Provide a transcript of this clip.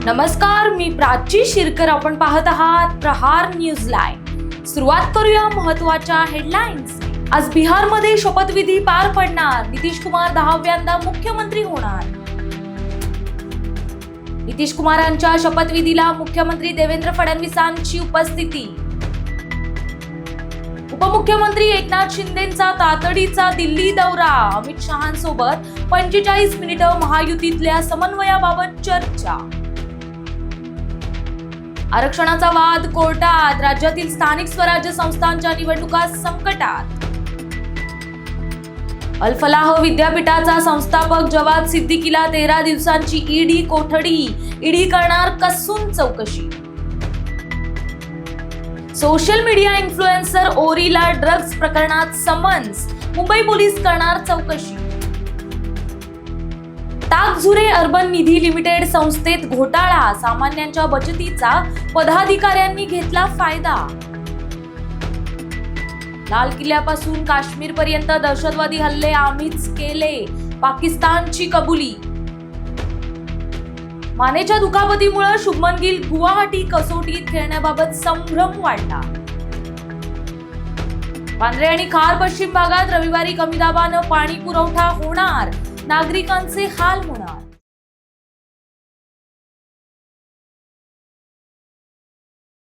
नमस्कार, मी प्राची शिरकर. आपण पाहत आहात प्रहार न्यूज लाईव्ह. सुरुवात करूया महत्त्वाच्या हेडलाईन्स. आज बिहारमध्ये शपथविधी पार पडणार. नितीश कुमार 10व्यांदा मुख्यमंत्री होणार. नितीश कुमारांच्या शपथविधीला मुख्यमंत्री देवेंद्र फडणवीसांची उपस्थिती. उपमुख्यमंत्री एकनाथ शिंदेंचा तातडीचा दिल्ली दौरा. अमित शहांसोबत 45 मिनिटं महायुतीतल्या समन्वयाबाबत चर्चा. आरक्षणाचा वाद कोर्टात. राज्यातील स्थानिक स्वराज्य संस्थांच्या निवडणुका संकटात. अल फलाह विद्यापीठाचा संस्थापक जवाद सिद्दीकीला 13 दिवसांची ईडी कोठडी. ईडी करणार कसून चौकशी. सोशल मीडिया इन्फ्लुएन्सर ओरीला ड्रग्ज प्रकरणात समन्स. मुंबई पोलीस करणार चौकशी. ताकझुरे अर्बन निधी लिमिटेड संस्थेत घोटाळा. सामान्यांच्या बचतीचा पदाधिकाऱ्यांनी घेतला फायदा. लाल किल्ल्यापासून काश्मीर पर्यंत दहशतवादी हल्ले आम्हीच केले. पाकिस्तानची कबुली. मानेच्या दुखापतीमुळे शुभमन गिल गुवाहाटी कसोटीत खेळण्याबाबत संभ्रम वाढला. वांद्रे आणि खार पश्चिम भागात रविवारी कमी दाबानं पाणी पुरवठा होणार. नागरिकांचे हाल होणार.